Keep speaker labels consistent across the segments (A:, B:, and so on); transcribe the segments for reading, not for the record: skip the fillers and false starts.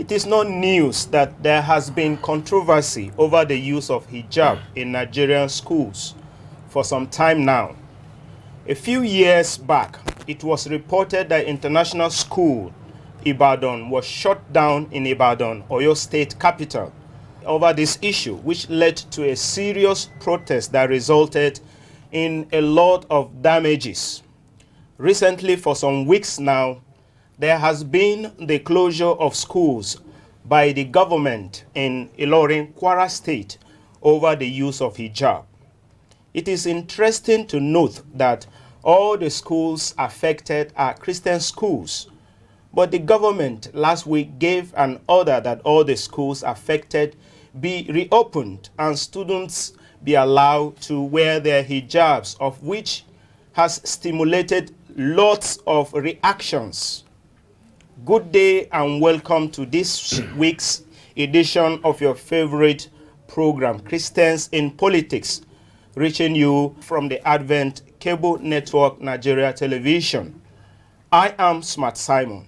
A: It is not news that there has been controversy over the use of hijab in Nigerian schools for some time now. A few years back, it was reported that International School Ibadan was shut down in Ibadan, Oyo State capital, over this issue, which led to a serious protest that resulted in a lot of damages. Recently, for some weeks now, there has been the closure of schools by the government in Ilorin, Kwara State, over the use of hijab. It is interesting to note that all the schools affected are Christian schools, but the government last week gave an order that all the schools affected be reopened and students be allowed to wear their hijabs, of which has stimulated lots of reactions. Good day and welcome to this week's edition of your favorite program, Christians in Politics, reaching you from the Advent Cable Network Nigeria Television. I am Smart Simon.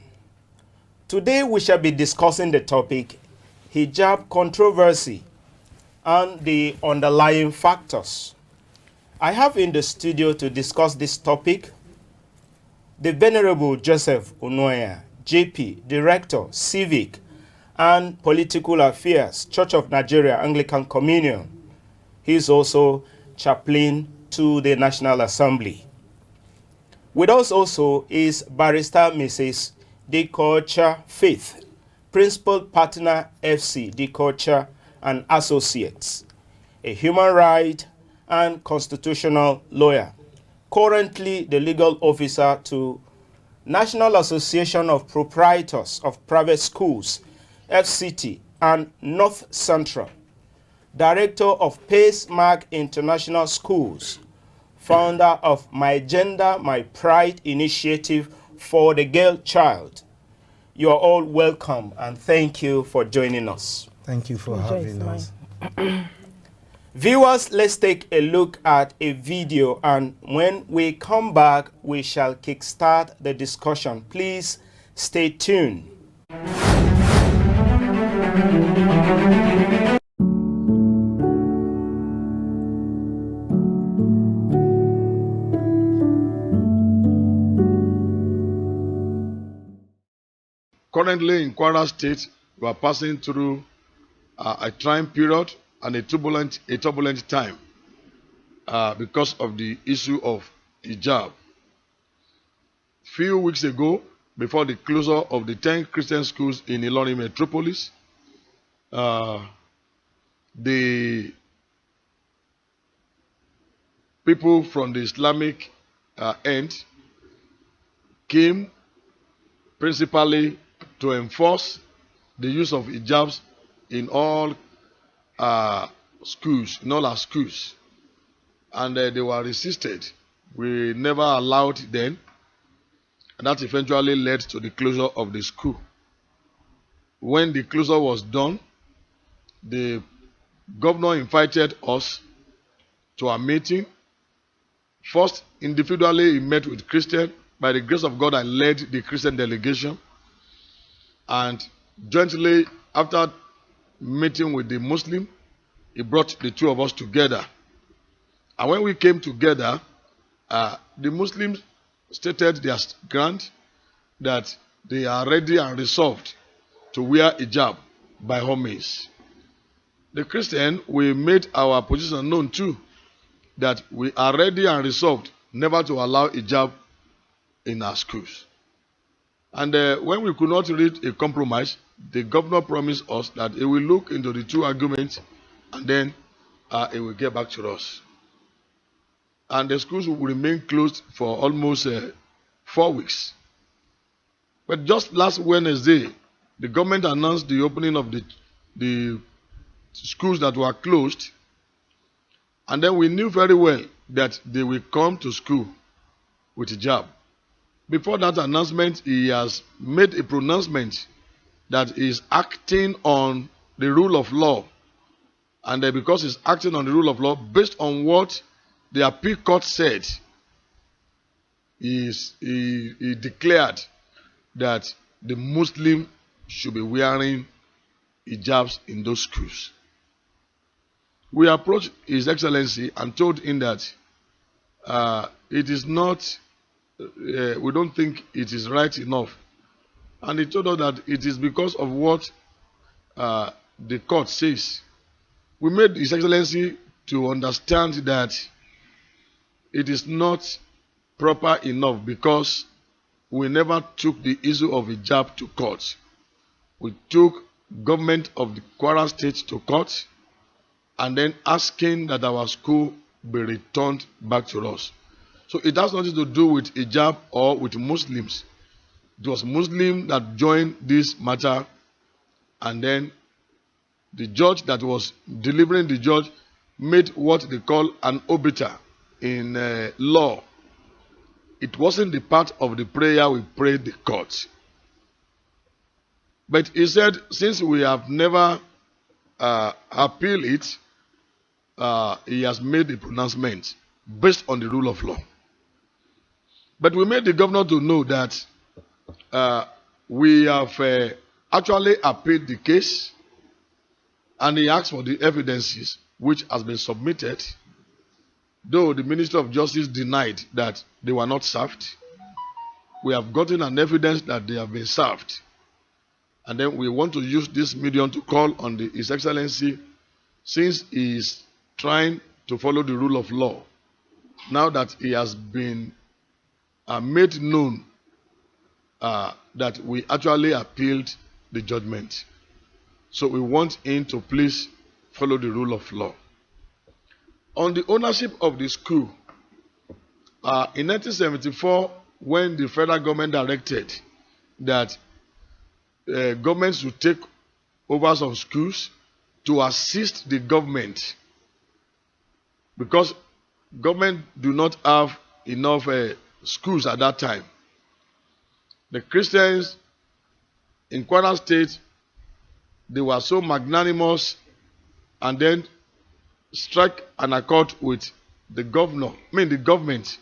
A: Today we shall be discussing the topic hijab controversy and the underlying factors. I have in the studio to discuss this topic the Venerable Joseph UNUAYAN, JP, Director, CIVIC and Political Affairs, Church of Nigeria, Anglican Communion. He is also chaplain to the National Assembly. With us also is Barrister Mrs. DIKEOCHA Faith, Principal Partner FC, DIKEOCHA and Associates, a human rights and constitutional lawyer, currently the legal officer to National Association of Proprietors of Private Schools, FCT, and North Central, Director of Pacemark International Schools, founder of My Gender, My Pride initiative for the girl child. You are all welcome and thank you for joining us.
B: Thank you for having us.
A: Viewers, let's take a look at a video, and when we come back, we shall kickstart the discussion. Please stay tuned.
C: Currently in Kwara State, we are passing through a trying period and a turbulent time because of the issue of hijab. Few weeks ago, before the closure of the 10 Christian schools in Ilorin metropolis, the people from the Islamic end came principally to enforce the use of hijabs in all schools, in all our schools, and they were resisted. We never allowed them, and that eventually led to the closure of the school. When the closure was done, the governor invited us to a meeting. First, individually, he met with Christians. By the grace of God, I led the Christian delegation, and jointly, after meeting with the Muslim, he brought the two of us together. And when we came together, the Muslims stated their ground that they are ready and resolved to wear hijab by all means. The Christian, we made our position known too, that we are ready and resolved never to allow hijab in our schools. And when we could not reach a compromise, the governor promised us that he will look into the two arguments and then he will get back to us. And the schools will remain closed for almost 4 weeks. But just last Wednesday, the government announced the opening of the schools that were closed. And then we knew very well that they will come to school with hijab. Before that announcement, he has made a pronouncement that he is acting on the rule of law. And because he's acting on the rule of law, based on what the appeal court said, he declared that the Muslim should be wearing hijabs in those schools. We approached His Excellency and told him that it is not, we don't think it is right enough. And he told us that it is because of what the court says. We made His Excellency to understand that it is not proper enough because we never took the issue of hijab to court. We took government of the Kwara State to court and then asking that our school be returned back to us. So it has nothing to do with hijab or with Muslims. It was Muslims that joined this matter, and then the judge that was delivering the judge made what they call an obiter in law. It wasn't the part of the prayer we prayed the court. But he said, since we have never appealed it, he has made a pronouncement based on the rule of law. But we made the governor to know that we have actually appealed the case, and he asked for the evidences which has been submitted, though the Minister of Justice denied that they were not served. We have gotten an evidence that they have been served. And then we want to use this medium to call on His Excellency, since he is trying to follow the rule of law, now that he has been made known that we actually appealed the judgment. So we want him to please follow the rule of law. On the ownership of the school, in 1974, when the federal government directed that governments should take over some schools to assist the government, because government do not have enough schools at that time. The Christians in Kwara State, they were so magnanimous and then struck an accord with the government,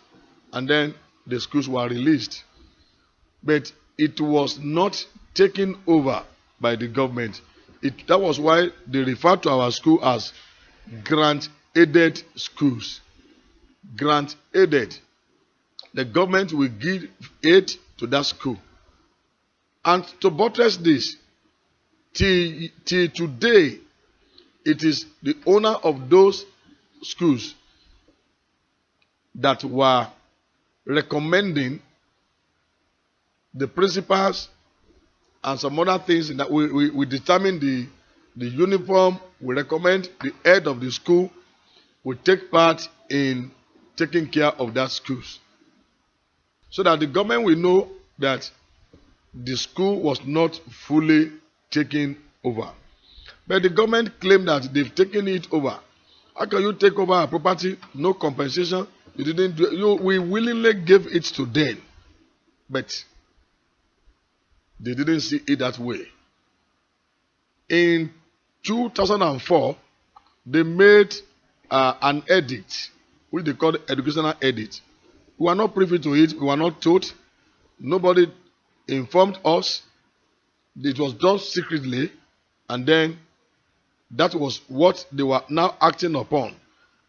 C: and then the schools were released. But it was not taken over by the government. That was why they refer to our school as grant-aided schools. Grant-aided. The government will give aid to that school. And to buttress this, till today, it is the owner of those schools that were recommending the principals and some other things that we determine the uniform, we recommend the head of the school will take part in taking care of that schools. So that the government will know that the school was not fully taken over. But the government claimed that they've taken it over. How can you take over a property, no compensation? You didn't do it. We willingly gave it to them. But they didn't see it that way. In 2004, they made an edict, which they called educational edict. We were not privy to it. We were not told. Nobody informed us. It was done secretly. And then that was what they were now acting upon.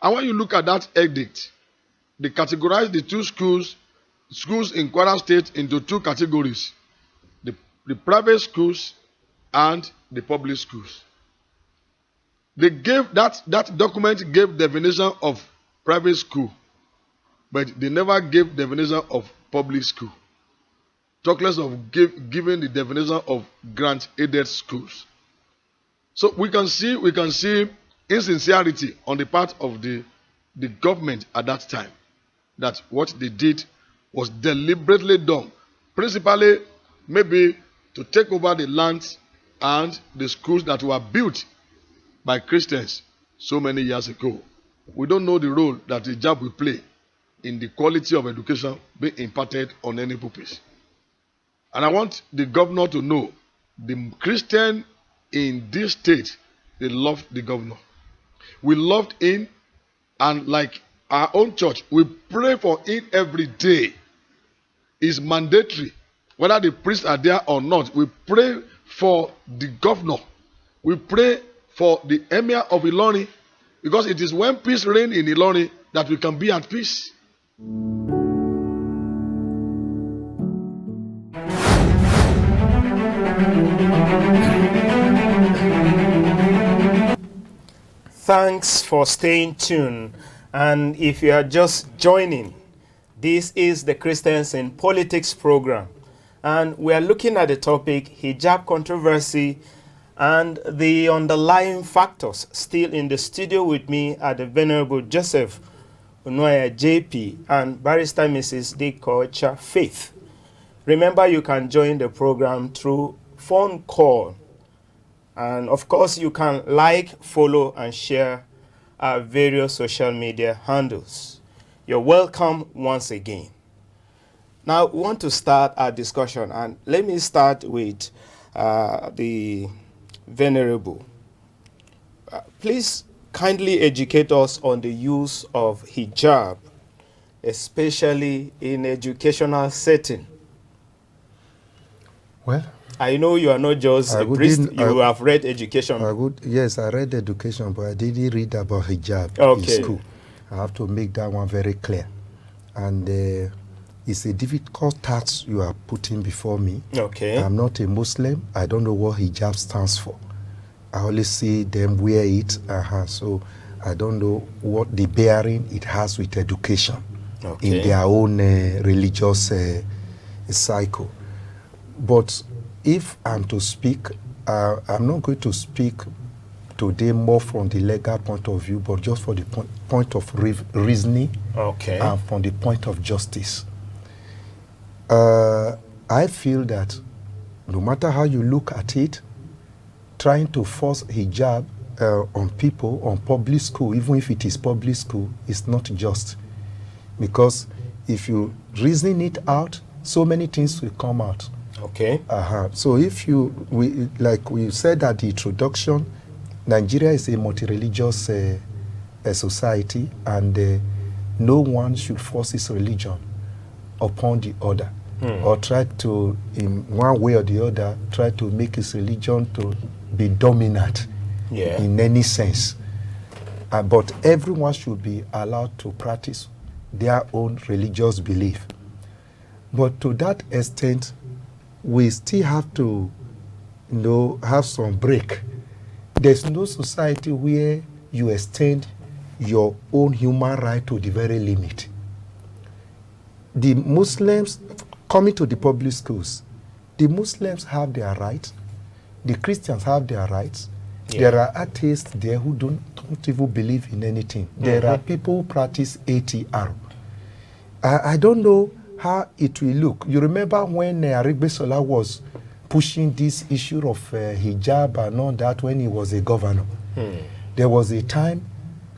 C: And when you look at that edict, they categorized the two schools in Kwara State into two categories. The private schools and the public schools. They gave that document gave definition of private school, but they never gave definition of public school. Talk less of giving the definition of grant-aided schools. So we can see insincerity on the part of the government at that time, that what they did was deliberately done, principally maybe to take over the lands and the schools that were built by Christians so many years ago. We don't know the role that hijab will play in the quality of education being imparted on any purpose. And I want the governor to know, the Christian in this state, they loved the governor. We loved him, and like our own church, we pray for him every day. It's mandatory. Whether the priests are there or not, we pray for the governor. We pray for the emir of Ilorin, because it is when peace reigns in Ilorin that we can be at peace.
A: Thanks for staying tuned. And if you are just joining, this is the Christians in Politics program. And we are looking at the topic hijab controversy and the underlying factors. Still in the studio with me are the Venerable Joseph UNUAYAN JP and Barrister Mrs. DIKEOCHA Faith. Remember, you can join the program through phone call. And of course, you can like, follow, and share our various social media handles. You're welcome once again. Now, we want to start our discussion, and let me start with the Venerable. Please kindly educate us on the use of hijab, especially in educational setting.
B: Well,
A: I know you are not just a priest, you have read education.
B: Yes, I read education, but I didn't read about hijab in school. I have to make that one very clear. And it's a difficult task you are putting before me.
A: Okay.
B: I'm not a Muslim. I don't know what hijab stands for. I only see them wear it, so I don't know what the bearing it has with education in their own religious cycle. But if I'm to speak, I'm not going to speak today more from the legal point of view, but just for the point of reasoning and from the point of justice. I feel that no matter how you look at it, trying to force hijab on people, on public school, even if it is public school, is not just. Because if you reason it out, so many things will come out.
A: Okay.
B: So if like we said at the introduction, Nigeria is a multi-religious society, and no one should force his religion upon the other, or try to, in one way or the other, try to make his religion to be dominant in any sense. But everyone should be allowed to practice their own religious belief. But to that extent, we still have to, have some break. There's no society where you extend your own human right to the very limit. The Muslims, coming to the public schools, the Muslims have their rights, the Christians have their rights. There are atheists there who don't even believe in anything. There are people who practice ATR. I don't know how it will look. You remember when Arigbesola was pushing this issue of hijab and all that when he was a governor? There was a time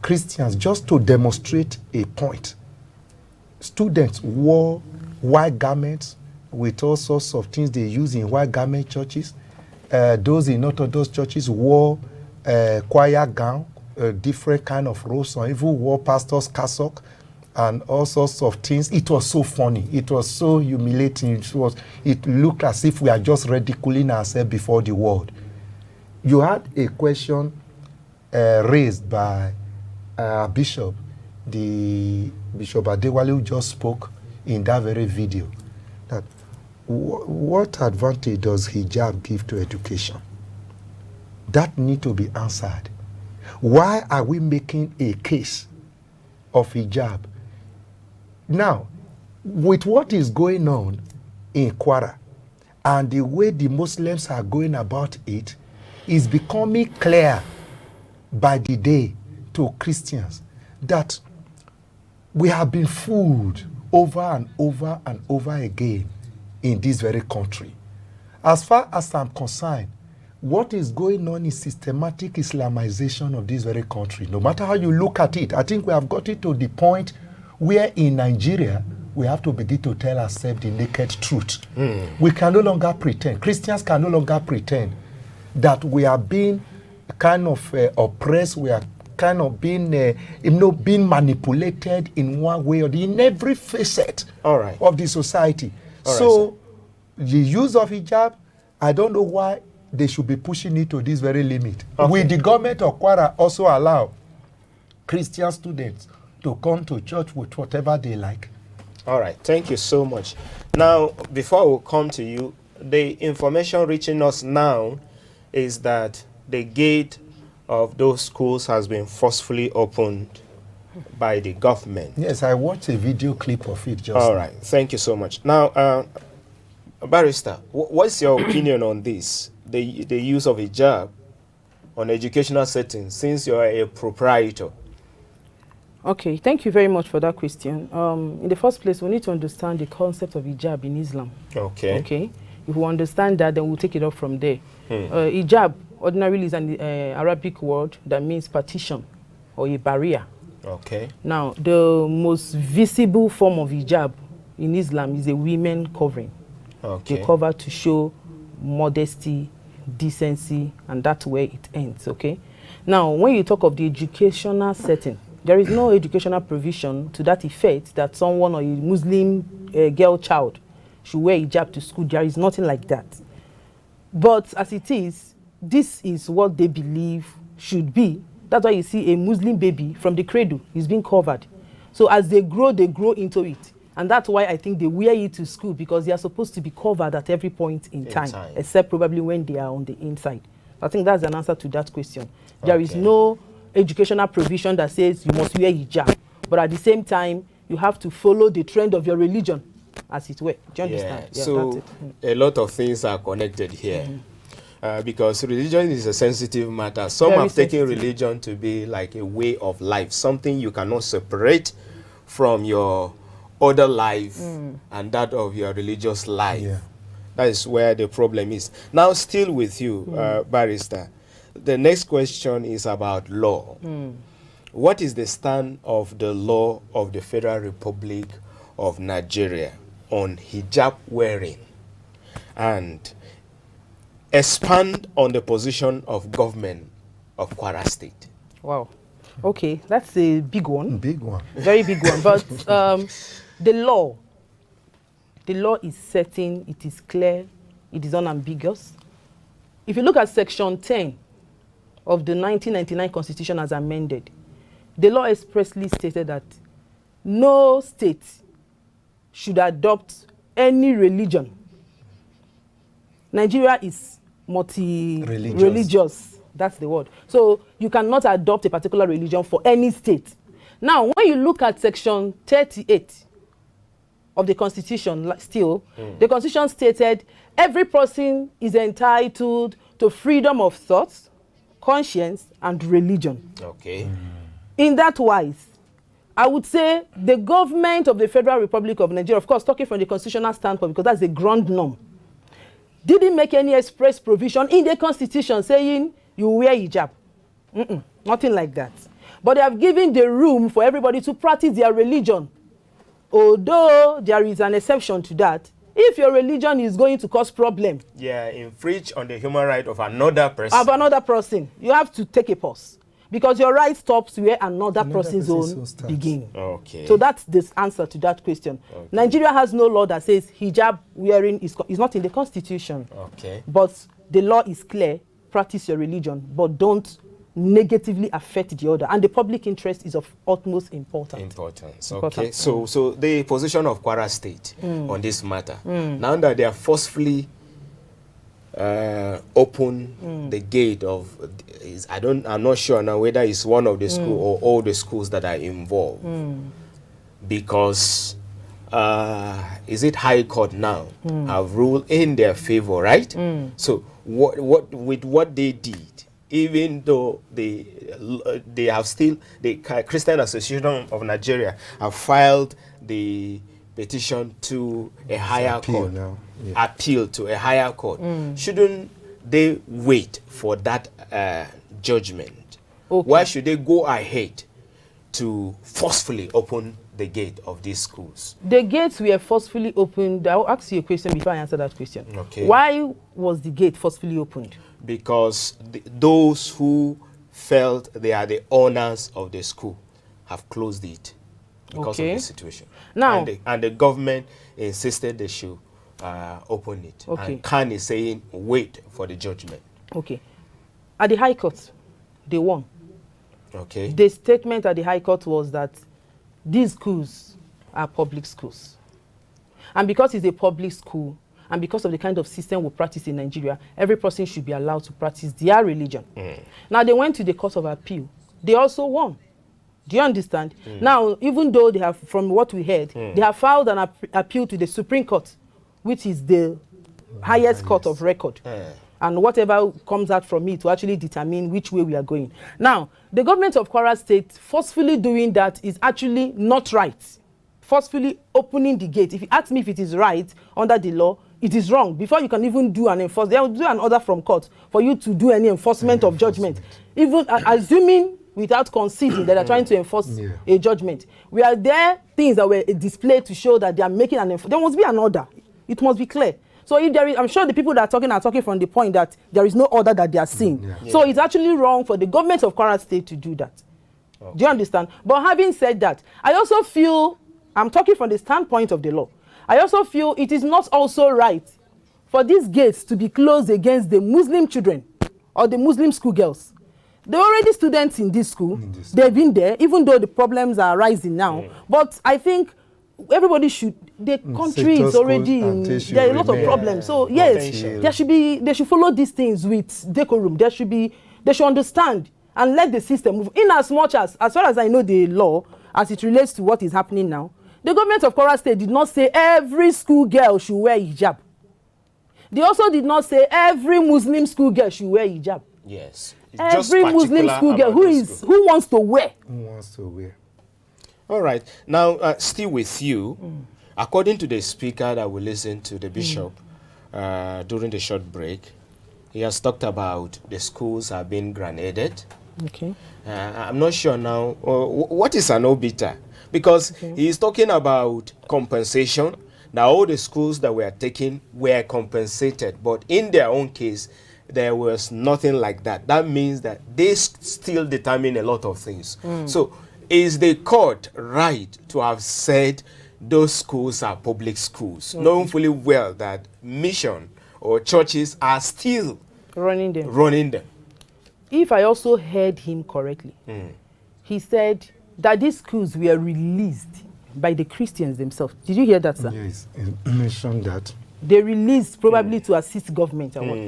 B: Christians, just to demonstrate a point, students wore white garments with all sorts of things they use in white garment churches. Those in Orthodox churches wore choir gown, different kind of robes, or even wore pastor's cassock and all sorts of things. It was so funny. It was so humiliating. It looked as if we are just ridiculing ourselves before the world. You had a question raised by Bishop, the Bishop Adewale, who just spoke in that very video, that what advantage does hijab give to education? That need to be answered. Why are we making a case of hijab? Now, with what is going on in Kwara and the way the Muslims are going about it, is becoming clear by the day to Christians that we have been fooled over and over and over again in this very country. As far as I'm concerned, what is going on is systematic Islamization of this very country. No matter how you look at it, I think we have gotten to the point where in Nigeria, we have to begin to tell ourselves the naked truth. We can no longer pretend. Christians can no longer pretend that we are being kind of oppressed, we are kind of being, being manipulated in one way or the other, in every facet of the society. The use of hijab, I don't know why they should be pushing it to this very limit. Okay. Will the government of Kwara also allow Christian students to come to church with whatever they like?
A: All right, thank you so much. Now, before we come to you, the information reaching us now is that the gate of those schools has been forcefully opened by the government.
B: Yes, I watched a video clip of it just
A: All right, thank you so much. Now, Barrister, what's your opinion on this, the use of hijab on educational settings, since you're a proprietor?
D: Okay, thank you very much for that question. In the first place, we need to understand the concept of hijab in Islam.
A: Okay.
D: Okay. If we understand that, then we'll take it up from there. Hijab ordinarily is an Arabic word that means partition or a barrier.
A: Okay.
D: Now, the most visible form of hijab in Islam is a women covering.
A: Okay.
D: They cover to show modesty, decency, and that's where it ends. Okay. Now, when you talk of the educational setting, there is no educational provision to that effect that someone or a Muslim girl child should wear hijab to school. There is nothing like that. But as it is, this is what they believe should be. That's why you see a Muslim baby from the cradle is being covered. So as they grow into it. And that's why I think they wear it to school, because they are supposed to be covered at every point in time, except probably when they are on the inside. I think that's an answer to that question. There is no educational provision that says you must wear hijab, but at the same time you have to follow the trend of your religion, as it were. Do you understand?
A: Yeah, so a lot of things are connected here. Because religion is a sensitive matter. Some have taken religion to be like a way of life, something you cannot separate from your other life and that of your religious life. Yeah. That is where the problem is. Now, still with you, Barrister, the next question is about law. What is the stand of the law of the Federal Republic of Nigeria on hijab wearing? And expand on the position of government of Kwara State.
D: Wow. Okay, that's a big one.
B: Big one.
D: Very big one. But the law is certain, it is clear, it is unambiguous. If you look at Section 10 of the 1999 Constitution as amended, the law expressly stated that no state should adopt any religion. Nigeria is multi-religious. That's the word. So you cannot adopt a particular religion for any state. Now, when you look at Section 38 of the Constitution, the Constitution stated every person is entitled to freedom of thought, conscience, and religion.
A: Okay.
D: In that wise, I would say the government of the Federal Republic of Nigeria, of course, talking from the constitutional standpoint, because that's the ground norm, didn't make any express provision in the Constitution saying you wear hijab. Nothing like that. But they have given the room for everybody to practice their religion. Although there is an exception to that, if your religion is going to cause problem,
A: infringe on the human right of another person.
D: You have to take a pause. Because your right stops where another person's own begins.
A: Okay.
D: So that's the answer to that question. Okay. Nigeria has no law that says hijab wearing is not in the Constitution.
A: Okay.
D: But the law is clear, practice your religion, but don't negatively affect the other. And the public interest is of utmost importance.
A: Okay. So the position of Kwara State on this matter, now that they are forcefully open the gate of, I'm not sure now whether it's one of the schools or all the schools that are involved, because is it High Court now have ruled in their favor, right? So what they did, even though they have still, the Christian Association of Nigeria have filed the petition to a higher court, appeal to a higher court. Shouldn't they wait for that judgment? Okay. Why should they go ahead to forcefully open the gate of these schools?
D: The gates were forcefully opened. I'll ask you a question before I answer that question.
A: Okay.
D: Why was the gate forcefully opened?
A: Because those who felt they are the owners of the school have closed it because of the situation.
D: Now,
A: and the government insisted they should open it.
D: Okay.
A: And Khan is saying, wait for the judgment.
D: Okay. At the High Court, they won.
A: Okay.
D: The statement at the High Court was that these schools are public schools. And because it's a public school, and because of the kind of system we practice in Nigeria, every person should be allowed to practice their religion. Now, they went to the Court of Appeal. They also won. Do you understand? Now, even though they have, from what we heard, they have filed an appeal to the Supreme Court, which is the highest court of record. And whatever comes out from it to actually determine which way we are going. Now, the government of Kwara State forcefully doing that is actually not right. Forcefully opening the gate. If you ask me if it is right under the law, it is wrong. Before you can even do an enforcement, they will do an order from court for you to do any enforcement of judgment. Even assuming without conceding that they are trying to enforce a judgment. We are there things that were displayed to show that they are making an enforcement. There must be an order. It must be clear. So if there is, I'm sure the people that are talking from the point that there is no order that they are seeing. So it's actually wrong for the government of Kwara State to do that. Okay. Do you understand? But having said that, I also feel, I'm talking from the standpoint of the law, I also feel it is not also right for these gates to be closed against the Muslim children or the Muslim schoolgirls. They're already students in this school. They've been there, even though the problems are rising now. But I think everybody should, the country is already in, there are a lot of problems. So yes, they should follow these things with decorum. They should understand and let the system move. In as far as I know the law, as it relates to what is happening now, the government of Kwara State did not say every school girl should wear hijab. They also did not say every Muslim school girl should wear hijab.
A: Yes. It's
D: every Muslim school girl who wants to wear.
B: Who wants to wear.
A: All right. Now, still with you, according to the speaker that we listened to, the bishop, during the short break, he has talked about the schools are being granted.
D: Okay.
A: I'm not sure now, what is an obiter? Because he is talking about compensation. Now, all the schools that were taken were compensated, but in their own case, there was nothing like that. That means that they still determine a lot of things. So, is the court right to have said those schools are public schools, knowing fully well that mission or churches are still running them?
D: If I also heard him correctly, he said that these schools were released by the Christians themselves. Did you hear that, sir?
B: Yes, he mentioned that.
D: They released probably to assist government and what.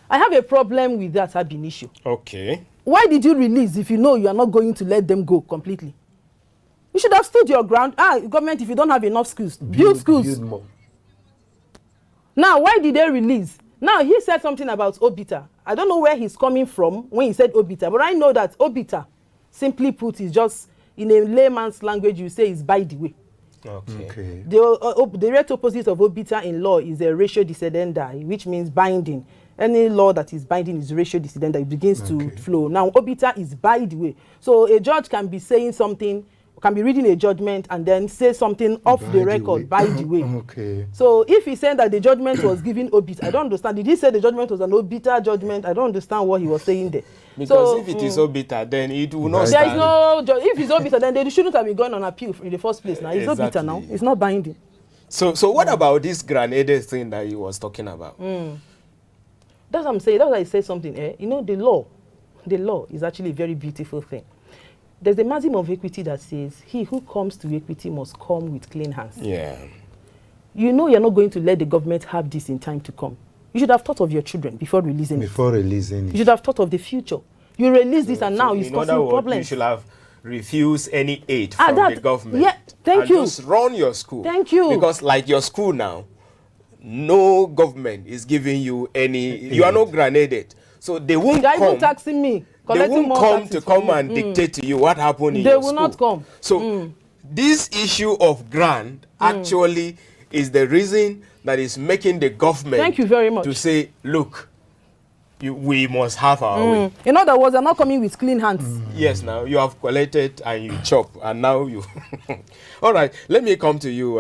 D: I have a problem with that having issue.
A: Okay.
D: Why did you release if you know you are not going to let them go completely? You should have stood your ground. Government, if you don't have enough schools, build schools.
B: Build more.
D: Now, why did they release? Now, he said something about obiter. I don't know where he's coming from when he said obiter, but I know that obiter, simply put, is just, in a layman's language, you say is by the way.
B: Okay.
D: The direct opposite of obiter in law is a ratio discedenda, which means binding. Any law that is binding is ratio discedenda. It begins to flow. Now, obiter is by the way. So a judge can be saying something, can be reading a judgment and then say something off the record by the way.
B: Okay.
D: So if he said that the judgment was given obiter, I don't understand. Did he say the judgment was an obiter judgment? I don't understand what he was saying there.
A: Because if it is obiter, then it will not stand.
D: There is no, if it's obiter, then they shouldn't have been going on appeal in the first place. Now it's obiter now. It's not binding.
A: So what about this granted thing that he was talking about?
D: That's what I'm saying. That's why I said something. You know, the law is actually a very beautiful thing. There's a maximum of equity that says, he who comes to equity must come with clean hands.
A: Yeah.
D: You know you're not going to let the government have this in time to come. You should have thought of your children before releasing it. You should have thought of the future. You release this and now it's causing problems.
A: You should have refused any aid from the government.
D: Yeah, thank you.
A: Just run your school.
D: Thank you.
A: Because like your school now, no government is giving you any, you are not granted. So they won't
D: They're
A: come.
D: even taxing me.
A: They won't come and dictate to you what happened in your school.
D: They will not come.
A: So this issue of grant actually is the reason that is making the government
D: Thank you very much.
A: to say, look, we must have our way.
D: In other words, they're not coming with clean hands.
A: Yes, now you have collected and you chop, and now you... All right, let me come to you,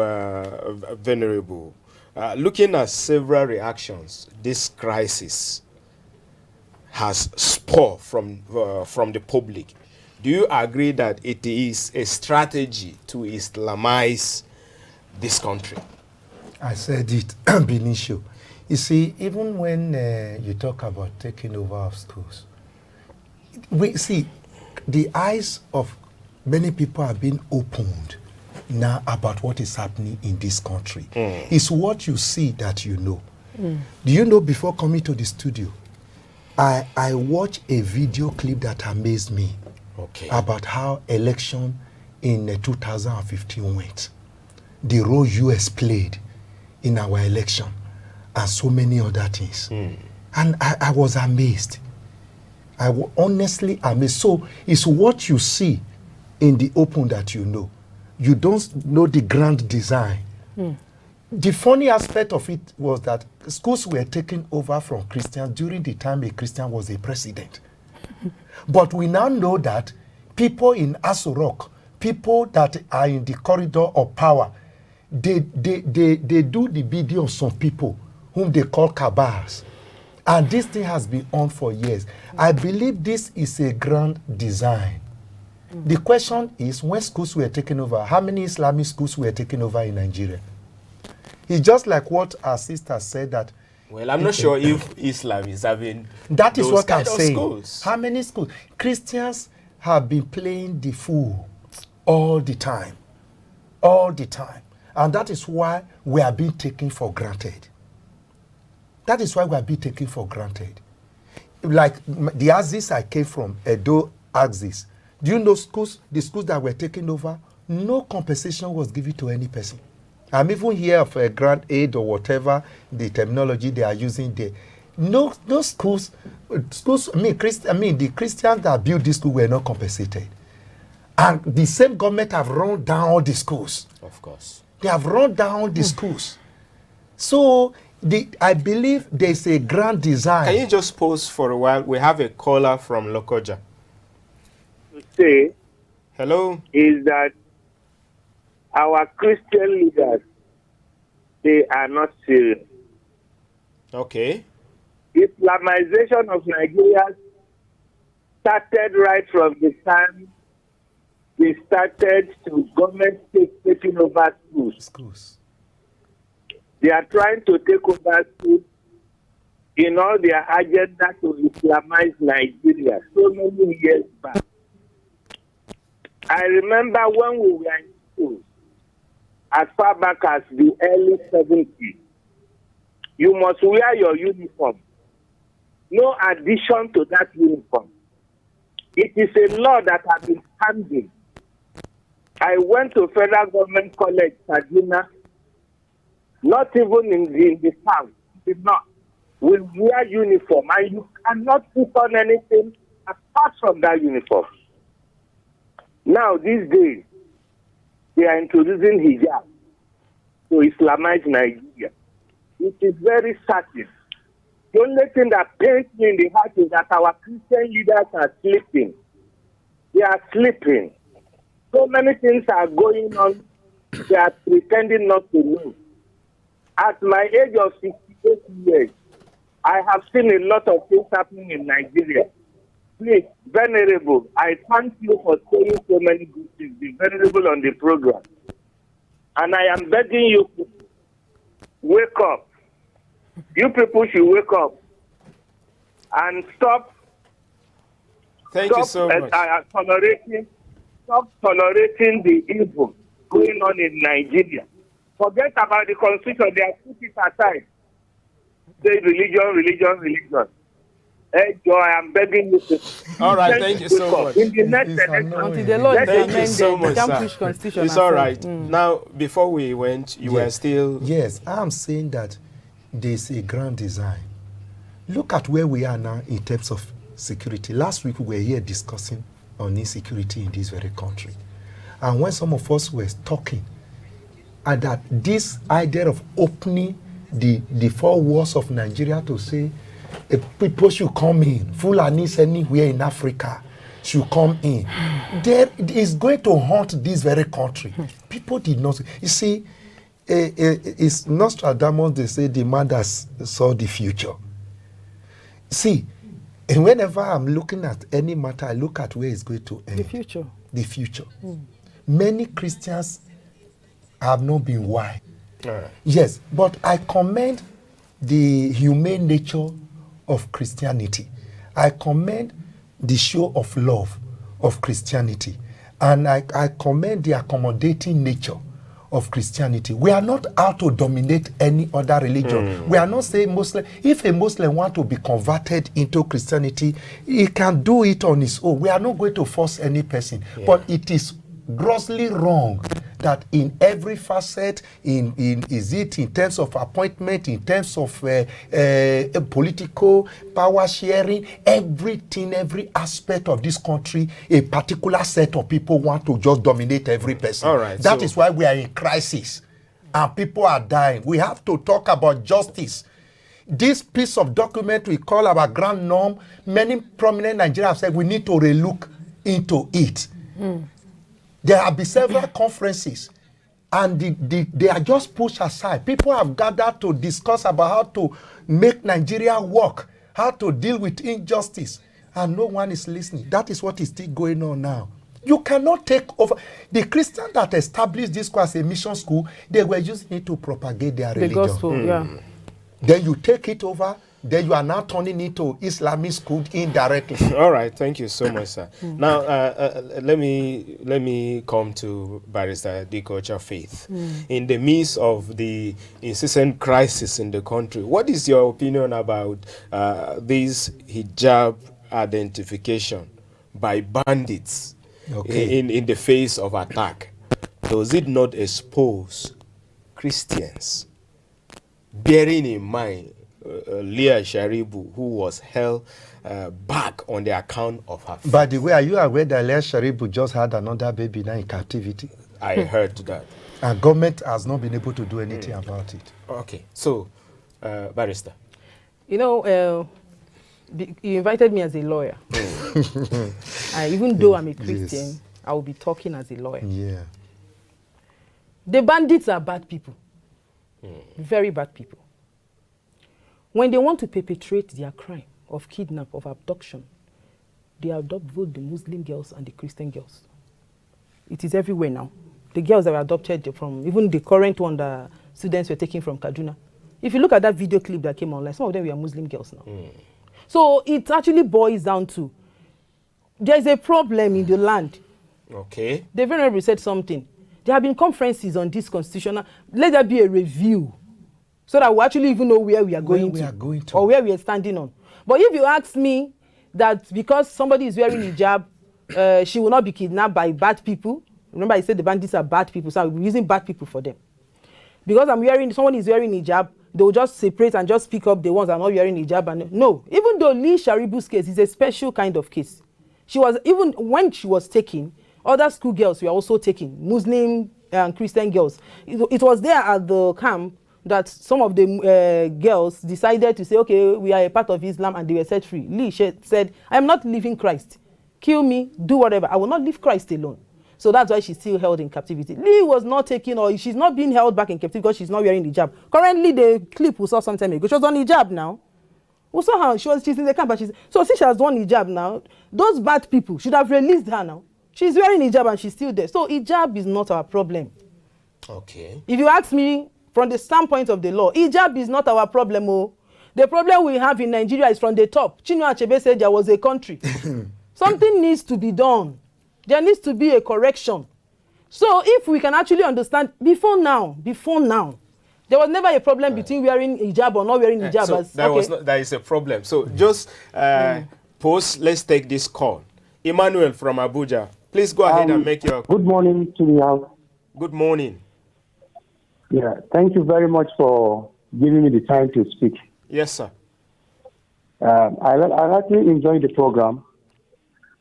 A: Venerable. Looking at several reactions, this crisis has spurred from the public. Do you agree that it is a strategy to Islamize this country?
B: I said it, Benicio. You see, even when you talk about taking over of schools, we see the eyes of many people have been opened now about what is happening in this country. It's what you see that you know. Do you know, before coming to the studio, I watched a video clip that amazed me about how election in 2015 went. The role US played in our election and so many other things. And I was amazed. Honestly amazed. So it's what you see in the open that you know. You don't know the grand design. The funny aspect of it was that schools were taken over from Christians during the time a Christian was a president. But we now know that people in Aso Rock, people that are in the corridor of power, they do the bidding of some people whom they call cabals. And this thing has been on for years. I believe this is a grand design. The question is, when schools were taken over, how many Islamic schools were taken over in Nigeria? It's just like what our sister said that.
A: Well, I'm not sure if Islam is having.
B: That is
A: those
B: what I'm
A: kind of
B: saying.
A: Schools.
B: How many schools? Christians have been playing the fool all the time. All the time. And that is why we are being taken for granted. That is why we are being taken for granted. Like the axis I came from, Edo axis. Do you know schools, the schools that were taken over, no compensation was given to any person. I'm even here of a grant aid or whatever the terminology they are using there. No schools, the Christians that built this school were not compensated. And the same government have run down all the schools.
A: Of course.
B: They have run down the schools. So I believe there's a grand design.
A: Can you just pause for a while? We have a caller from Lokoja.
E: To say
A: Hello.
E: is that our Christian leaders, they are not serious.
A: Okay.
E: Islamization of Nigeria started right from the time they started to government taking over schools. They are trying to take over schools in all their agenda to Islamize Nigeria so many years back. I remember when we were in school, as far back as the early 70s, you must wear your uniform. No addition to that uniform. It is a law that has been standing. I went to Federal Government College, Kaduna, not even in the south. Did not. We wear uniform, and you cannot put on anything apart from that uniform. Now, these days, they are introducing hijab to Islamize Nigeria. It is very certain. The only thing that pains me in the heart is that our Christian leaders are sleeping. They are sleeping. So many things are going on. They are pretending not to know. At my age of 68 years, I have seen a lot of things happening in Nigeria. Please, Venerable, I thank you for saying so many good things. Be Venerable on the program. And I am begging you, wake up. You people should wake up and stop.
A: Thank you so much.
E: Stop tolerating the evil going on in Nigeria. Forget about the constitution. They are put it aside. Say religion. Hey, Joe, I am begging you to.
A: All right, thank you so much.
E: In the next election,
D: Until the law is
A: Thank you
D: amended,
A: so much,
D: you can't
A: sir.
D: push constitution.
A: It's all right. Now, before we went, you were still.
B: Yes, I'm saying that there's a grand design. Look at where we are now in terms of security. Last week, we were here discussing on insecurity in this very country. And when some of us were talking, and that this idea of opening the four walls of Nigeria to say people should come in, Fulanis anywhere in Africa should come in, there is going to haunt this very country. People did not. You see, it's Nostradamus, they say the man that saw the future. See, and whenever I'm looking at any matter, I look at where it's going to end.
D: The future.
B: The future. Many Christians have not been wise. Yes, but I commend the humane nature of Christianity. I commend the show of love of Christianity. And I commend the accommodating nature of Christianity. We are not out to dominate any other religion. We are not saying Muslim. If a Muslim wants to be converted into Christianity, he can do it on his own. We are not going to force any person. But it is grossly wrong that in every facet, is it in terms of appointment, in terms of political power sharing, everything, every aspect of this country, a particular set of people want to just dominate every person.
A: All right,
B: That is why we are in crisis and people are dying. We have to talk about justice. This piece of document we call our grand norm, many prominent Nigerians have said we need to relook into it. There have been several conferences and they are just pushed aside. People have gathered to discuss about how to make Nigeria work, how to deal with injustice, and no one is listening. That is what is still going on now. You cannot take over. The Christians that established this school as a mission school, they were using it to propagate their religion.
D: The gospel, yeah.
B: Then you take it over, then you are now turning into Islamic school indirectly.
A: All right, thank you so much, sir. Now, let me come to Barrister DIKEOCHA Faith. In the midst of the incessant crisis in the country, what is your opinion about this hijab identification by bandits in the face of attack? Does it not expose Christians, bearing in mind Leah Sharibu, who was held back on the account of her faith?
B: By the way, are you aware that Leah Sharibu just had another baby now in captivity?
A: I heard that.
B: And government has not been able to do anything about it.
A: Okay, so, Barrister.
D: You know, you invited me as a lawyer. Even though I'm a Christian, I will be talking as a lawyer.
B: Yeah.
D: The bandits are bad people. Very bad people. When they want to perpetrate their crime of kidnap, of abduction, they adopt both the Muslim girls and the Christian girls. It is everywhere now. The girls that were adopted from, even the current one that students were taking from Kaduna. If you look at that video clip that came online, some of them were Muslim girls now. So it actually boils down to, there's a problem in the land.
A: Okay.
D: The Venerable said something. There have been conferences on this constitutional. Let there be a review so that we actually even know where we are going to or where we are standing on. But if you ask me that because somebody is wearing hijab, she will not be kidnapped by bad people. Remember I said the bandits are bad people, so I'm using bad people for them. Because someone is wearing hijab, they will just separate and just pick up the ones that are not wearing hijab. And no, even though Lee Sharibu's case is a special kind of case. She was, even when she was taken, other schoolgirls were also taken, Muslim and Christian girls. It was there at the camp that some of the girls decided to say, okay, we are a part of Islam, and they were set free. Lee said, I am not leaving Christ. Kill me, do whatever. I will not leave Christ alone. So that's why she's still held in captivity. Lee was not taken, or she's not being held back in captivity because she's not wearing hijab. Currently, the clip we saw some time ago, she was on hijab now. We saw her, she's in the camp, so since she has done hijab now, those bad people should have released her now. She's wearing hijab and she's still there. So hijab is not our problem.
A: Okay.
D: If you ask me, from the standpoint of the law, hijab is not our problem. The problem we have in Nigeria is from the top. Chinua Achebe said there was a country. Something needs to be done. There needs to be a correction. So if we can actually understand, before now, there was never a problem between wearing hijab or not wearing hijab.
A: So there is a problem. So just pause, let's take this call. Emmanuel from Abuja, please go ahead and make your...
F: Good morning to the house.
A: Good morning.
F: Yeah, thank you very much for giving me the time to speak.
A: Yes, sir.
F: I actually enjoyed the program,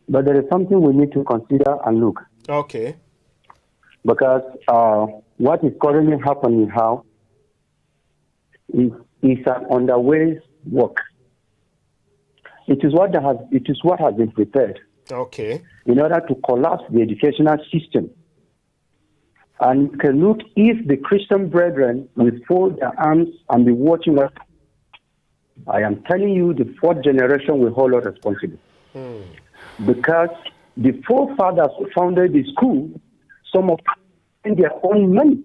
F: but there is something we need to consider and look.
A: Okay.
F: Because what is currently happening now is an underway work. It is what has been prepared.
A: Okay.
F: In order to collapse the educational system. And you can look if the Christian brethren will fold their arms and be watching what I am telling you, the fourth generation will hold us responsible. Because the forefathers who founded the school, some of them in their own money.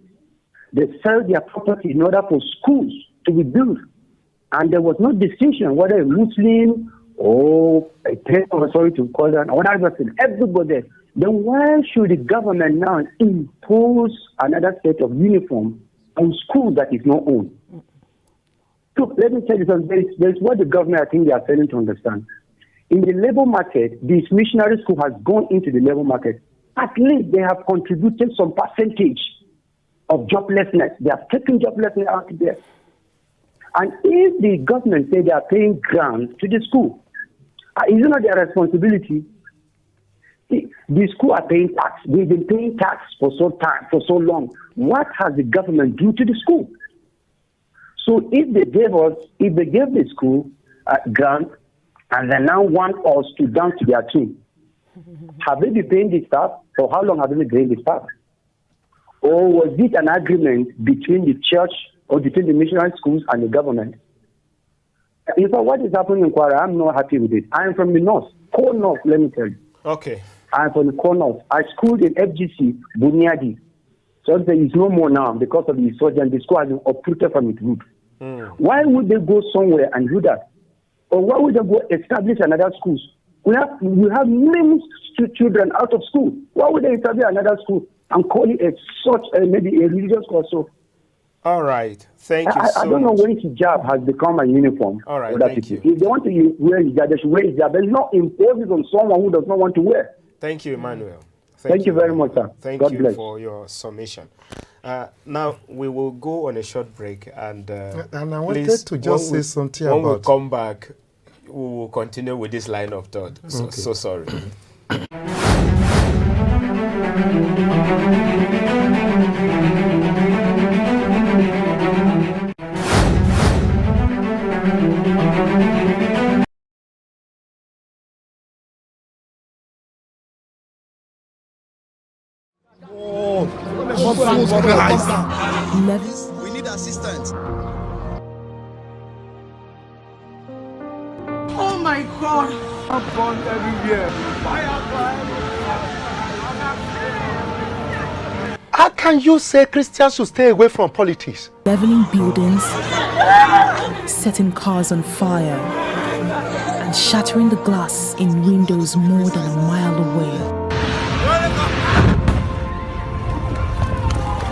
F: They sell their property in order for schools to be built. And there was no distinction whether a Muslim or a person, sorry to call that, or another person, everybody. Then why should the government now impose another set of uniform on school that is not owned? So let me tell you something. There's what the government, I think they are failing to understand. In the labor market, this missionary school has gone into the labor market. At least they have contributed some percentage of joblessness. They have taken joblessness out there. And if the government say they are paying grants to the school, is it not their responsibility? The school are paying tax. They've been paying tax for so long. What has the government do to the school? So if they gave the school grant, and they now want us to dance to their tune, have they been paying the staff? For how long have they been paying the staff? Or was it an agreement between the church or between the missionary schools and the government? In fact, what is happening in Kwara, I'm not happy with it. I am from the north, core north, let me tell you.
A: Okay.
F: I am from the core north. I schooled in FGC, Bunyadi. So there is no more now because of the insurgent. The school has been uprooted from its root. Why would they go somewhere and do that? Or why would they go establish another school? We have many children out of school. Why would they establish another school and call it maybe a religious course? So,
A: all right. Thank you so much.
F: I don't know when hijab has become a uniform.
A: All right.
F: Thank you. If they want to wear hijab, they should wear hijab. They're not impose it on someone who does not want to wear.
A: Thank you, Emmanuel.
F: Thank you very much, sir.
A: Thank
F: God
A: you
F: bless.
A: for your summation. Now, we will go on a short break. And
B: I wanted to just say something
A: when
B: about...
A: we come back, we will continue with this line of thought. So sorry.
G: We need assistance.
H: Oh my God!
G: Fun everywhere.
B: How can you say Christians should stay away from politics?
I: Leveling buildings, setting cars on fire, and shattering the glass in windows more than a mile away.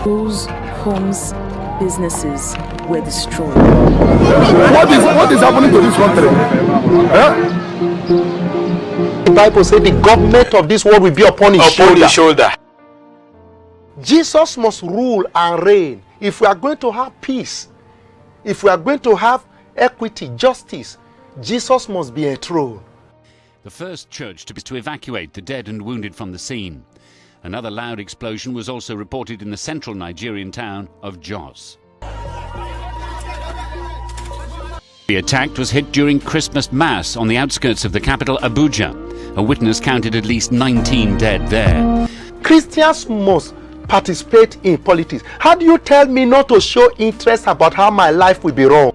I: Those homes, businesses were destroyed.
G: What is happening to this country?
B: The Bible says the government of this world will be upon his shoulder. Jesus must rule and reign. If we are going to have peace, if we are going to have equity, justice, Jesus must be enthroned.
J: The first church to evacuate the dead and wounded from the scene. Another loud explosion was also reported in the central Nigerian town of Jos. The attack was hit during Christmas Mass on the outskirts of the capital, Abuja. A witness counted at least 19 dead there.
B: Christians must participate in politics. How do you tell me not to show interest about how my life will be wrong?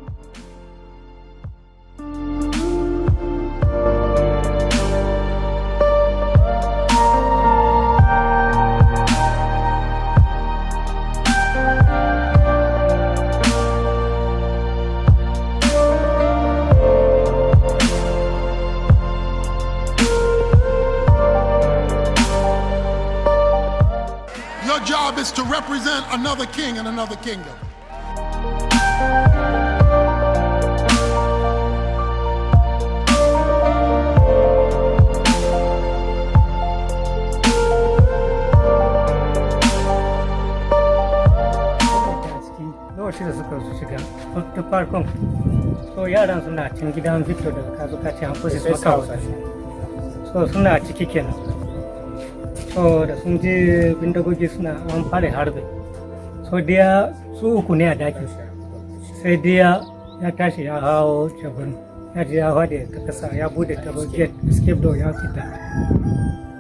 K: Is to represent another king and another kingdom.
H: da suka shiga ta farkon so yaran suna cin gidan Victor daga kazuka ce an fusi su kawo so suna ciki kenan so da sun je bindigogi suna an fara harbe so dia su uku ne a dakin sai dia ya tashi ya hawo jabin ya je ya hade ta kasa ya bude ta gate escape door ya fita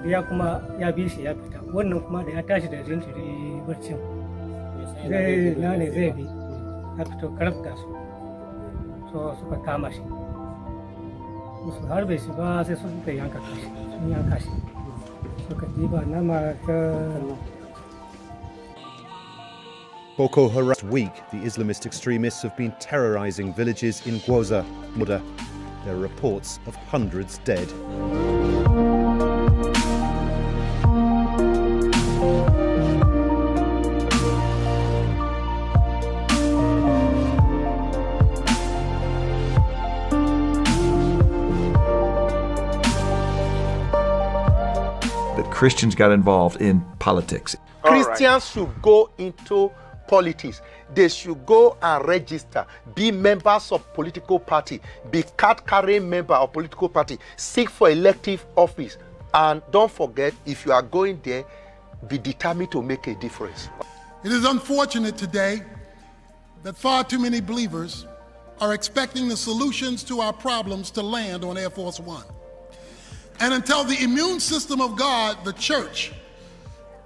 H: dia kuma ya bi shi ya fita wannan kuma da ya tashi da jinjiri barcin zai nane zai bi ya fito karfta su so suka kama shi musu harbe shi ba sai suka yanka kashi sun yanka shi suka diba nama ta
L: Boko Haram week, the Islamist extremists have been terrorizing villages in Gwoza, Muda. There are reports of hundreds dead.
M: Christians got involved in politics.
N: Christians should go into politics. They should go and register, be members of political party, be card-carrying member of political party, seek for elective office, and don't forget, if you are going there, be determined to make a difference.
K: It is unfortunate today that far too many believers are expecting the solutions to our problems to land on Air Force One. And until the immune system of God, the church,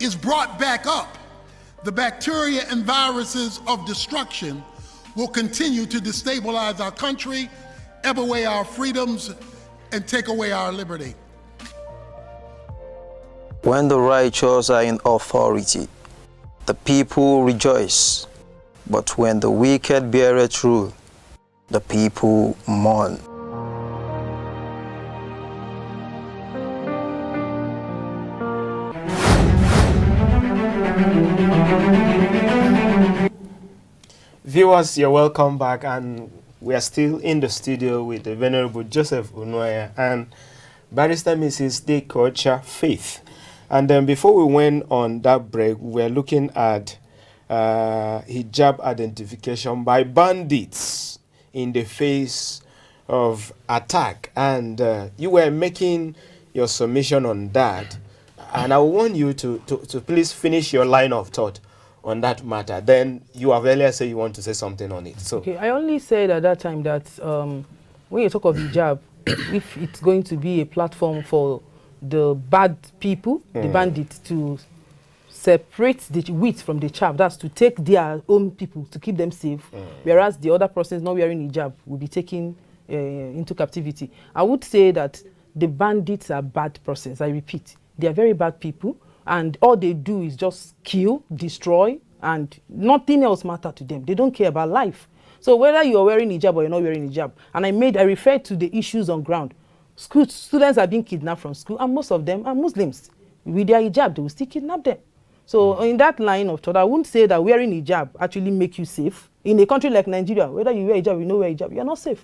K: is brought back up, the bacteria and viruses of destruction will continue to destabilize our country, ebb away our freedoms, and take away our liberty.
O: When the righteous are in authority, the people rejoice. But when the wicked beareth rule, the people mourn.
A: Viewers, you're welcome back, and we are still in the studio with the Venerable Joseph UNUAYAN and Barrister Mrs. DIKEOCHA Faith. And then before we went on that break, we were looking at hijab identification by bandits in the face of attack, and you were making your submission on that, and I want you to please finish your line of thought on that matter. Then you have earlier said you want to say something on it. So
D: okay, I only said at that time that when you talk of hijab, if it's going to be a platform for the bad people, the bandits, to separate the wheat from the chaff, that's to take their own people to keep them safe, whereas the other person not wearing hijab will be taken into captivity. I would say that the bandits are bad persons. I repeat, they are very bad people, and all they do is just kill, destroy, and nothing else matters to them. They don't care about life. So whether you're wearing hijab or you're not wearing hijab, and I referred to the issues on ground. Students are being kidnapped from school, and most of them are Muslims. With their hijab, they will still kidnap them. So in that line of thought, I wouldn't say that wearing hijab actually make you safe. In a country like Nigeria, whether you wear hijab or you don't wear hijab, you're not safe.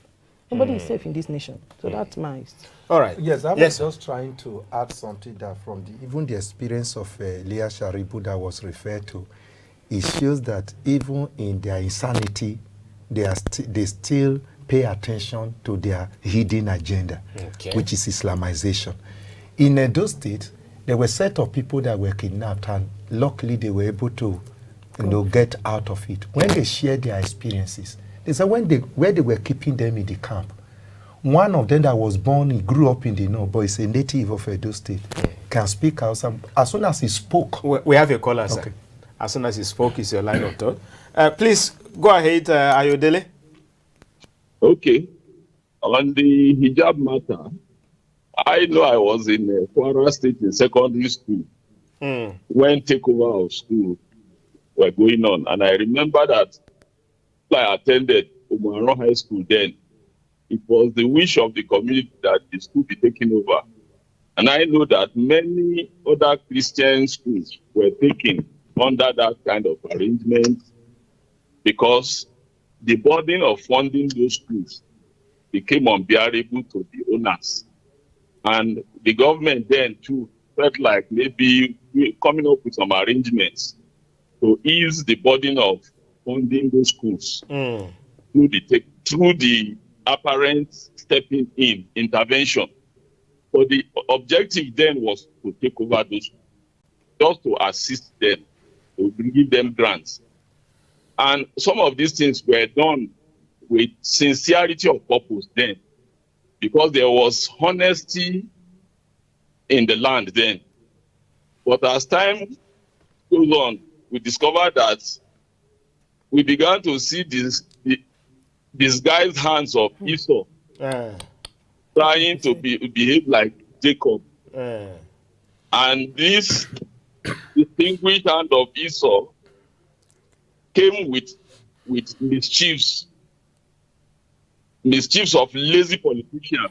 D: Nobody is safe in this nation. So that's my...
A: All right.
B: Yes, I was just trying to add something that from even the experience of Leah Sharibu that was referred to, it shows that even in their insanity, they still pay attention to their hidden agenda, which is Islamization. In Edo State, there were a set of people that were kidnapped, and luckily they were able to get out of it. When they shared their experiences, they said where they were keeping them in the camp, one of them that was born, he grew up in the north, but he's a native of Edo State, can speak out. As soon as he spoke...
A: We have a caller, sir. As soon as he spoke, is your line of thought. Please, go ahead, Ayodele.
P: Okay. On the hijab matter, I know I was in Kwara State in secondary school when takeover of school were going on. And I remember that I attended Umuaran High School then. It was the wish of the community that the school be taken over. And I know that many other Christian schools were taken under that kind of arrangement because the burden of funding those schools became unbearable to the owners. And the government then too felt like maybe we're coming up with some arrangements to ease the burden of funding those schools through the apparent stepping in intervention. So the objective then was to take over those schools, just to assist them, to give them grants. And some of these things were done with sincerity of purpose then, because there was honesty in the land then. But as time goes on, we discovered that we began to see the disguised hands of Esau trying to behave like Jacob. And this distinguished hand of Esau came with mischiefs of lazy politicians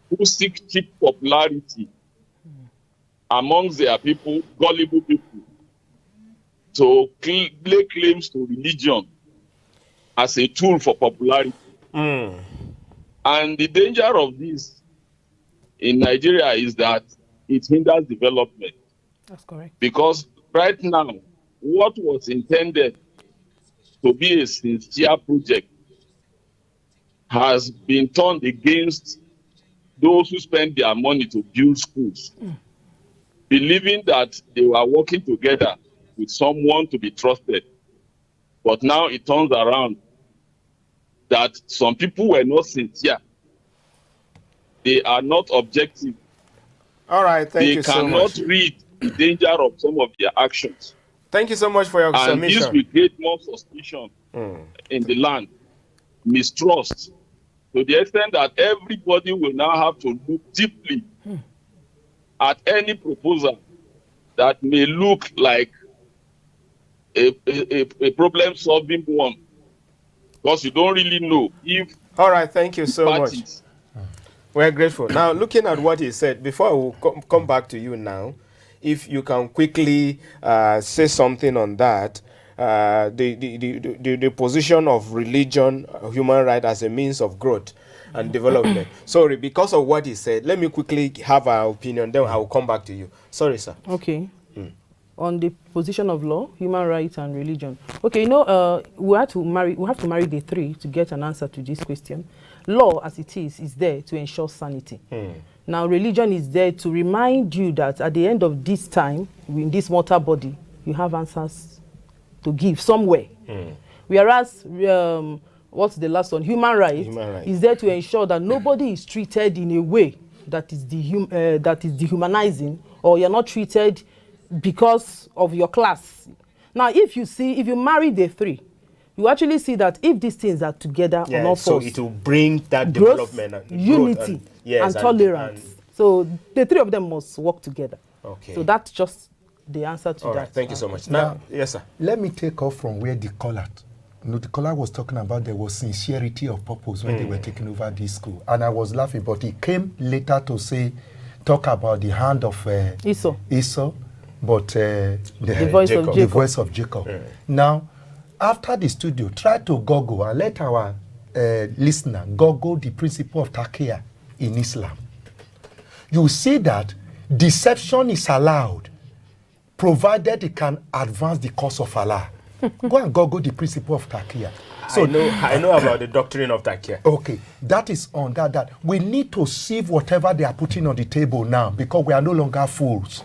P: who seek cheap popularity amongst their people, gullible people, to lay claims to religion as a tool for popularity. And the danger of this in Nigeria is that it hinders development.
D: That's correct.
P: Because right now, what was intended to be a sincere project has been turned against those who spend their money to build schools, believing that they were working together with someone to be trusted. But now it turns around that some people were not sincere. They are not objective.
A: All right, thank you so much.
P: They cannot read the danger of some of their actions.
A: Thank you so much for your submission.
P: And this will create more suspicion in the land, mistrust, to the extent that everybody will now have to look deeply at any proposal that may look like a problem-solving one, because you don't really know if...
A: All right, thank you so much. We're grateful. Now, looking at what he said, before I will come back to you now, if you can quickly say something on that, the position of religion, human rights as a means of growth and development. Sorry, because of what he said, let me quickly have our opinion, then I will come back to you. Sorry, sir.
D: Okay. On the position of law, human rights, and religion. Okay, you know, we have to marry the three to get an answer to this question. Law, as it is there to ensure sanity. Now, religion is there to remind you that at the end of this time, in this mortal body, you have answers to give somewhere. Whereas, what's the last one? Human rights is there to ensure that nobody is treated in a way that is dehumanizing, or you're not treated because of your class. Now, if you marry the three, you actually see that if these things are together on all
A: so
D: fours,
A: it will bring that development and
D: unity and tolerance. So the three of them must work together.
A: Okay.
D: So that's just the answer to
A: All
D: that.
A: right, thank you so much. Now, yes, sir.
B: Let me take off from where the caller, the caller was talking about there was sincerity of purpose when they were taking over this school. And I was laughing, but he came later to talk about the hand of Esau, but the voice of Jacob. Now, after the studio, try to Google and let our listener Google the principle of taqiyya in Islam. You see that deception is allowed, provided it can advance the cause of Allah. Go and Google the principle of taqiyya.
A: So I know about the doctrine of taqiyya.
B: Okay, that is on that we need to sieve whatever they are putting on the table now, because we are no longer fools.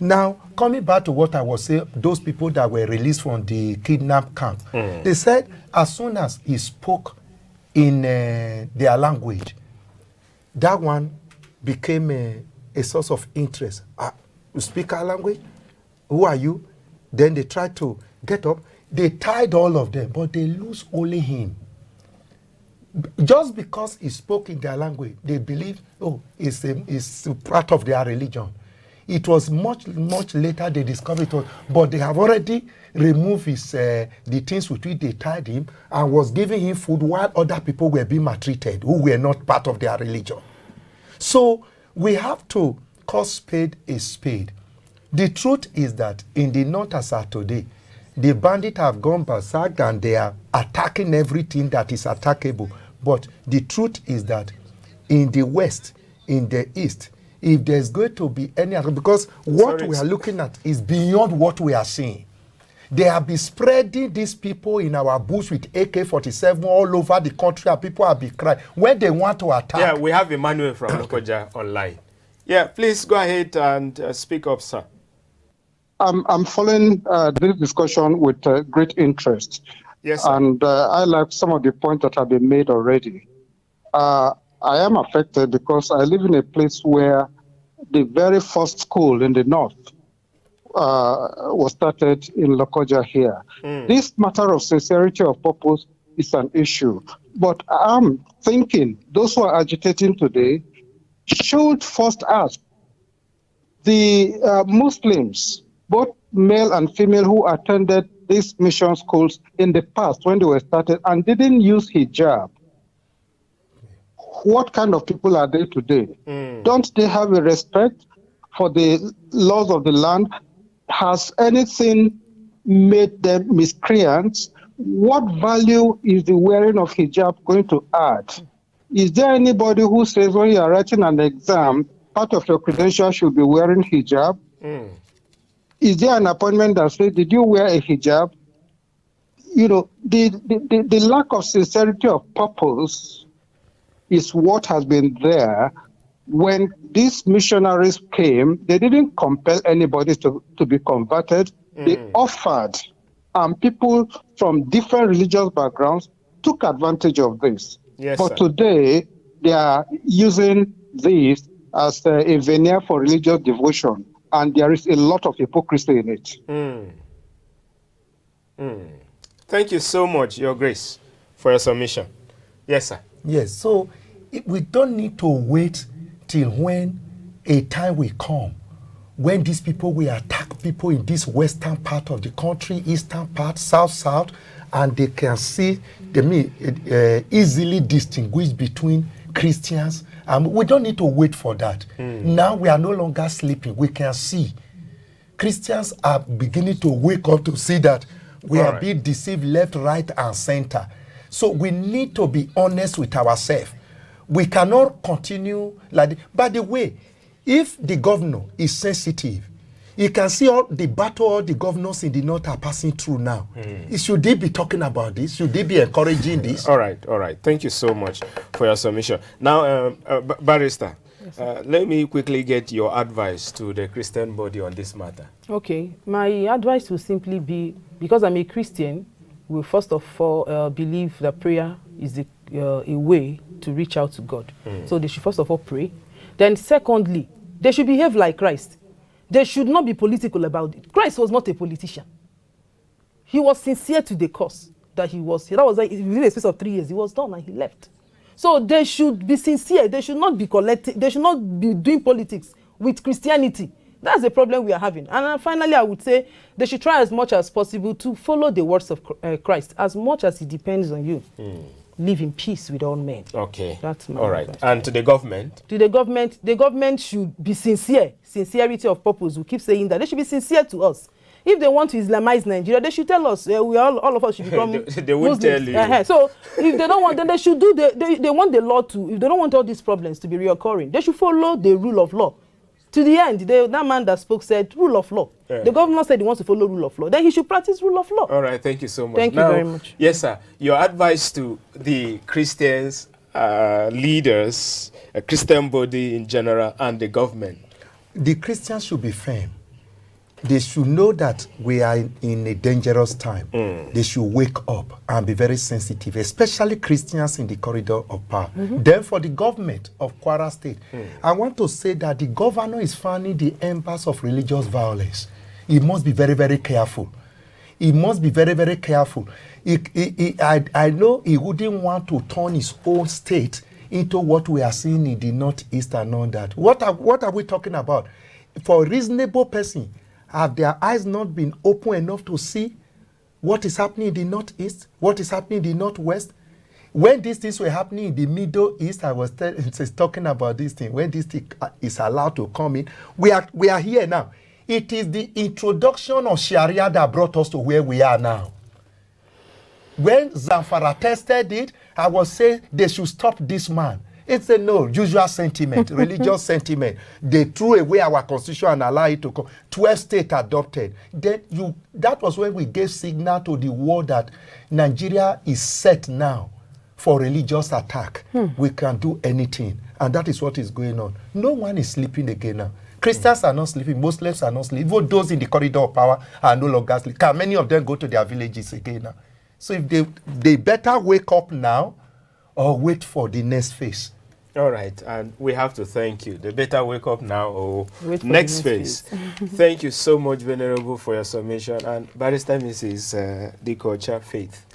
B: Now, coming back to what I was saying, those people that were released from the kidnap camp, they said as soon as he spoke in their language, that one became a source of interest. You speak our language? Who are you? Then they tried to get up. They tied all of them, but they lose only him. Just because he spoke in their language, they believe, it's part of their religion. It was much later they discovered it, but they have already removed the things with which they tied him and was giving him food while other people were being maltreated who were not part of their religion. So we have to call spade a spade. The truth is that in the north as of today, the bandits have gone berserk and they are attacking everything that is attackable. But the truth is that in the west, in the east, if there's going to be any other, because what we are looking at is beyond what we are seeing. They have been spreading these people in our bush with AK-47 all over the country, and people have been crying when they want to attack.
A: Yeah, we have Emmanuel from Lokoja online. Yeah, please go ahead and speak up, sir.
Q: I'm following this discussion with great interest.
A: Yes, sir.
Q: And I like some of the points that have been made already. I am affected because I live in a place where the very first school in the north was started in Lokoja here. This matter of sincerity of purpose is an issue. But I'm thinking those who are agitating today should first ask the Muslims, both male and female, who attended these mission schools in the past when they were started and didn't use hijab, what kind of people are they today? Don't they have a respect for the laws of the land? Has anything made them miscreants? What value is the wearing of hijab going to add? Is there anybody who says when you are writing an exam, part of your credentials should be wearing hijab? Is there an appointment that says, did you wear a hijab? You know, the lack of sincerity of purpose is what has been there. When these missionaries came, they didn't compel anybody to be converted. They offered, and people from different religious backgrounds took advantage of this.
A: Yes,
Q: but
A: sir.
Q: today, they are using this as a veneer for religious devotion, and there is a lot of hypocrisy in it.
A: Thank you so much, Your Grace, for your submission. Yes, sir.
B: Yes, so we don't need to wait till when a time will come when these people will attack people in this western part of the country, eastern part, south, and they can see, easily distinguish between Christians. We don't need to wait for that. Now we are no longer sleeping. We can see. Christians are beginning to wake up to see that we are being deceived left, right, and center. So we need to be honest with ourselves. We cannot continue like this. By the way, if the governor is sensitive, you can see all the battle all the governors in the north are passing through now. Should they be talking about this? Should they be encouraging this?
A: All right. Thank you so much for your submission. Now, Barrister, let me quickly get your advice to the Christian body on this matter.
D: Okay, my advice will simply be, because I'm a Christian, we first of all believe that prayer is a way to reach out to God. So they should first of all pray. Then secondly, they should behave like Christ. They should not be political about it. Christ was not a politician. He was sincere to the cause that he was. That was like within a space of 3 years, he was done and he left. So they should be sincere. They should not be collecting. They should not be doing politics with Christianity. That's the problem we are having. And finally, I would say they should try as much as possible to follow the words of Christ as much as it depends on you. Live in peace with all men.
A: Okay.
D: That's my
A: all right.
D: advice.
A: And to the government?
D: To the government should be sincere. Sincerity of purpose. We keep saying that. They should be sincere to us. If they want to Islamize Nigeria, they should tell us. We all of us should become
A: they won't tell you.
D: So if they don't want, then they should do. They want the law to. If they don't want all these problems to be reoccurring, they should follow the rule of law. To the end, that man that spoke said rule of law. Yeah. The governor said he wants to follow rule of law. Then he should practice rule of law.
A: All right, thank you so much.
D: Thank you very much.
A: Yes, sir. Your advice to the Christians, leaders, a Christian body in general, and the government?
B: The Christians should be firm. They should know that we are in a dangerous time. They should wake up and be very sensitive, especially Christians in the corridor of power. Then for the government of Kwara State, I want to say that the governor is fanning the embers of religious violence. He must be very, very careful. He must be very, very careful. I know he wouldn't want to turn his own state into what we are seeing in the Northeast and all that. What are we talking about? For a reasonable person, have their eyes not been open enough to see what is happening in the Northeast, what is happening in the Northwest? When these things were happening in the Middle East, I was talking about this thing. When this thing is allowed to come in, we are here now. It is the introduction of Sharia that brought us to where we are now. When Zamfara tested it, I was saying they should stop this man. It's a no, usual sentiment, religious sentiment. They threw away our constitution and allowed it to come. 12 states adopted. Then that was when we gave signal to the world that Nigeria is set now for religious attack. We can do anything. And that is what is going on. No one is sleeping again now. Christians are not sleeping. Muslims are not sleeping. Even those in the corridor of power are no longer sleeping. Can many of them go to their villages again now? So if they better wake up now or wait for the next phase.
A: All right, and we have to thank you. They better wake up now or next phase. Thank you so much, Venerable, for your submission. And Barrister Mrs. DIKEOCHA Faith,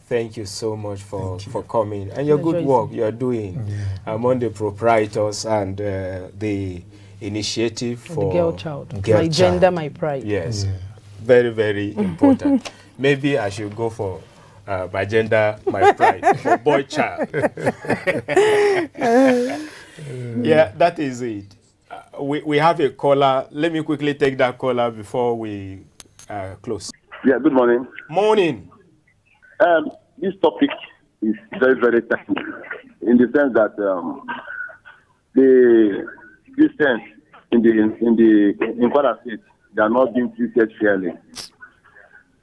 A: thank you so much for coming. And your good work you are doing among the proprietors and the initiative for
D: the girl child. My gender, my pride.
A: Yes, very, very important. maybe I should go for my gender, my pride, for boy child. Yeah, that is it. We have a caller. Let me quickly take that caller before we close.
R: Yeah, good morning.
A: Morning.
R: This topic is very, very technical in the sense that the Christians in Kwara State, they are not being treated fairly.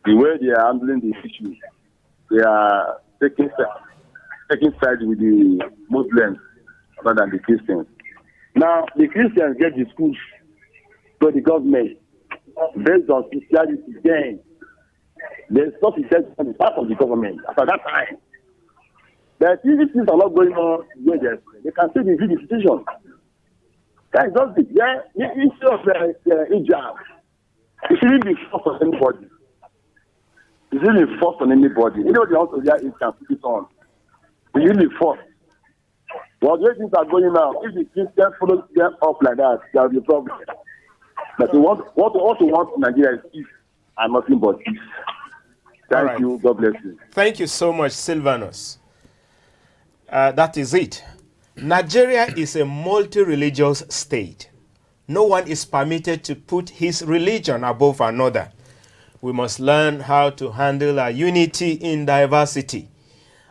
R: The way they are handling the issue, they are taking sides with the Muslims rather than the Christians. Now, the Christians get the schools to the government based on Christianity. Then there's not intention on the part of the government after that time. But if these things are not going on where they can still review the situation. That is just it. Yeah, instead of HIJAB, it shouldn't be forced on anybody. It shouldn't be forced on anybody. Anybody wants to wear it can put it on. It shouldn't be forced. Well, the way things are going now, if the Christians follow them up like that, there will be a problem. But what we want in Nigeria is peace and nothing but peace. Thank you. God bless you.
A: Thank you so much, Silvanus. That is it. Nigeria is a multi-religious state. No one is permitted to put his religion above another. We must learn how to handle our unity in diversity.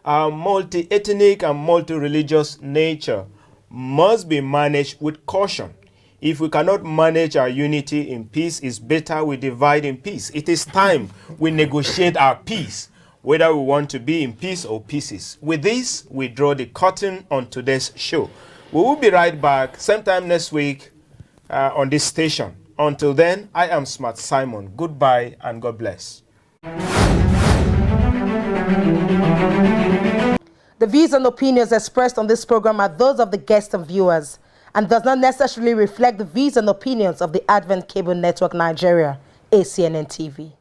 A: Our multi-ethnic and multi-religious nature must be managed with caution. If we cannot manage our unity in peace, it's better we divide in peace. It is time we negotiate our peace, whether we want to be in peace or pieces. With this, we draw the curtain on today's show. We will be right back sometime next week on this station. Until then, I am Smart Simon. Goodbye and God bless.
S: The views and opinions expressed on this program are those of the guests and viewers and does not necessarily reflect the views and opinions of the Advent Cable Network Nigeria, ACNNTV.